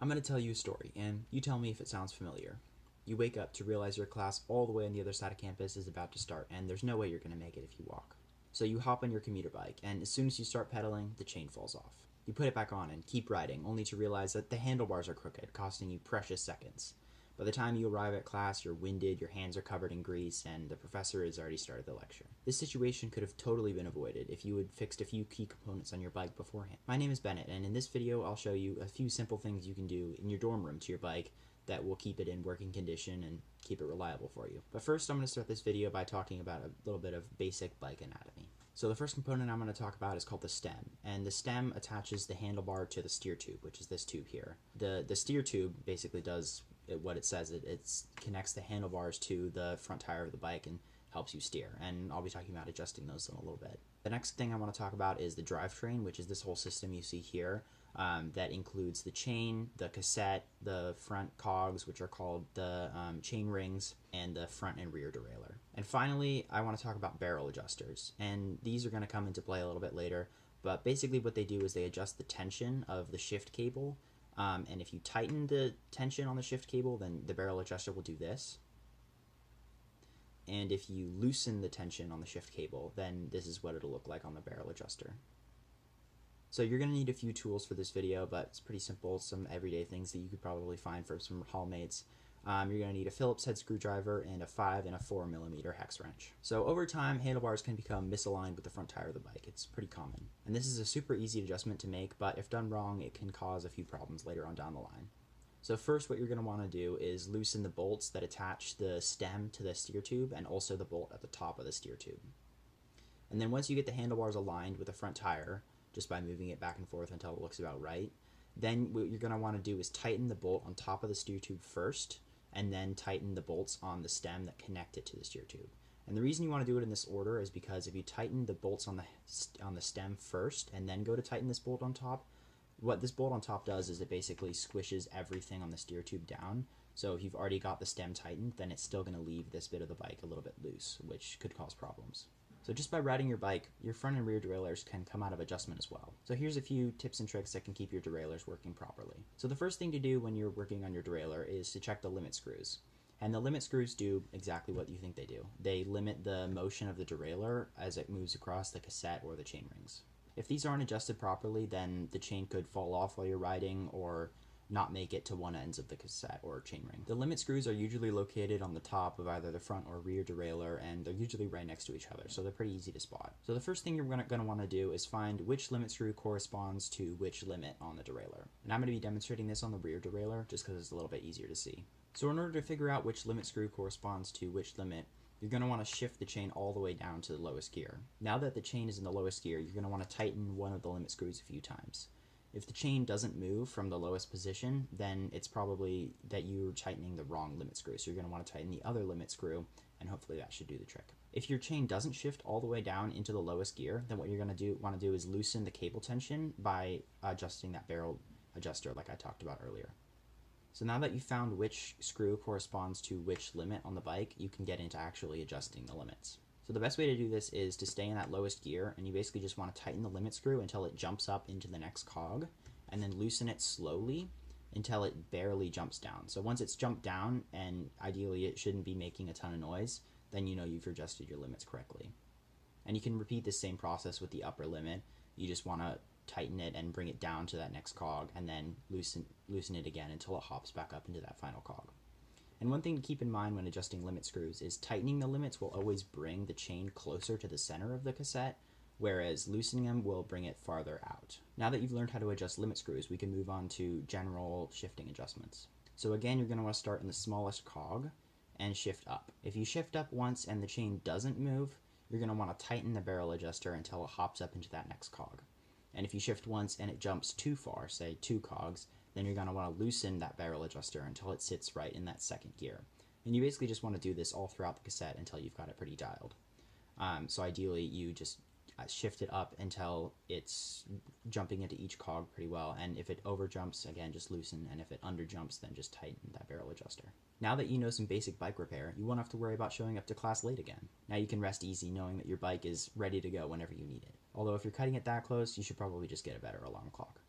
I'm going to tell you a story, and you tell me if it sounds familiar. You wake up to realize your class all the way on the other side of campus is about to start, and there's no way you're going to make it if you walk. So you hop on your commuter bike, and as soon as you start pedaling, the chain falls off. You put it back on and keep riding, only to realize that the handlebars are crooked, costing you precious seconds. By the time you arrive at class, you're winded, your hands are covered in grease, and the professor has already started the lecture. This situation could have totally been avoided if you had fixed a few key components on your bike beforehand. My name is Bennett, and in this video I'll show you a few simple things you can do in your dorm room to your bike that will keep it in working condition and keep it reliable for you. But first I'm going to start this video by talking about a little bit of basic bike anatomy. So the first component I'm going to talk about is called the stem, and the stem attaches the handlebar to the steer tube, which is this tube here. The steer tube basically does what it says. It connects the handlebars to the front tire of the bike and helps you steer, and I'll be talking about adjusting those in a little bit. The next thing I want to talk about is the drivetrain, which is this whole system you see here. That includes the chain, the cassette, the front cogs, which are called the chain rings, and the front and rear derailleur. And finally, I want to talk about barrel adjusters, and these are going to come into play a little bit later, but basically what they do is they adjust the tension of the shift cable, and if you tighten the tension on the shift cable, then the barrel adjuster will do this. And if you loosen the tension on the shift cable, then this is what it'll look like on the barrel adjuster. So you're going to need a few tools for this video, but it's pretty simple, some everyday things that you could probably find for some hallmates. You're going to need a Phillips head screwdriver and a 5 and a 4mm hex wrench. So over time, handlebars can become misaligned with the front tire of the bike. It's pretty common. And this is a super easy adjustment to make, but if done wrong, it can cause a few problems later on down the line. So first, what you're going to want to do is loosen the bolts that attach the stem to the steer tube and also the bolt at the top of the steer tube. And then once you get the handlebars aligned with the front tire, just by moving it back and forth until it looks about right, then what you're going to want to do is tighten the bolt on top of the steer tube first, and then tighten the bolts on the stem that connect it to the steer tube. And the reason you want to do it in this order is because if you tighten the bolts on the stem first and then go to tighten this bolt on top, what this bolt on top does is it basically squishes everything on the steer tube down. So if you've already got the stem tightened, then it's still going to leave this bit of the bike a little bit loose, which could cause problems. So just by riding your bike, your front and rear derailleurs can come out of adjustment as well. So here's a few tips and tricks that can keep your derailleurs working properly. So the first thing to do when you're working on your derailleur is to check the limit screws. And the limit screws do exactly what you think they do. They limit the motion of the derailleur as it moves across the cassette or the chain rings. If these aren't adjusted properly, then the chain could fall off while you're riding or not make it to one ends of the cassette or chain ring. The limit screws are usually located on the top of either the front or rear derailleur, and they're usually right next to each other, so they're pretty easy to spot. So the first thing you're going to want to do is find which limit screw corresponds to which limit on the derailleur. And I'm going to be demonstrating this on the rear derailleur just because it's a little bit easier to see. So in order to figure out which limit screw corresponds to which limit, you're going to want to shift the chain all the way down to the lowest gear. Now that the chain is in the lowest gear, you're going to want to tighten one of the limit screws a few times. If the chain doesn't move from the lowest position, then it's probably that you're tightening the wrong limit screw. So you're going to want to tighten the other limit screw, and hopefully that should do the trick. If your chain doesn't shift all the way down into the lowest gear, then what you're going to want to do is loosen the cable tension by adjusting that barrel adjuster like I talked about earlier. So now that you've found which screw corresponds to which limit on the bike, you can get into actually adjusting the limits. So the best way to do this is to stay in that lowest gear, and you basically just want to tighten the limit screw until it jumps up into the next cog, and then loosen it slowly until it barely jumps down. So once it's jumped down, and ideally it shouldn't be making a ton of noise, then you know you've adjusted your limits correctly. And you can repeat this same process with the upper limit. You just want to tighten it and bring it down to that next cog, and then loosen it again until it hops back up into that final cog. And one thing to keep in mind when adjusting limit screws is tightening the limits will always bring the chain closer to the center of the cassette, whereas loosening them will bring it farther out. Now that you've learned how to adjust limit screws, we can move on to general shifting adjustments. So again, you're going to want to start in the smallest cog and shift up. If you shift up once and the chain doesn't move, you're going to want to tighten the barrel adjuster until it hops up into that next cog. And if you shift once and it jumps too far, say 2 cogs, then you're going to want to loosen that barrel adjuster until it sits right in that second gear. And you basically just want to do this all throughout the cassette until you've got it pretty dialed. So ideally you just shift it up until it's jumping into each cog pretty well, and if it over jumps, again just loosen, and if it under jumps, then just tighten that barrel adjuster. Now that you know some basic bike repair, you won't have to worry about showing up to class late again. Now you can rest easy knowing that your bike is ready to go whenever you need it. Although if you're cutting it that close, you should probably just get a better alarm clock.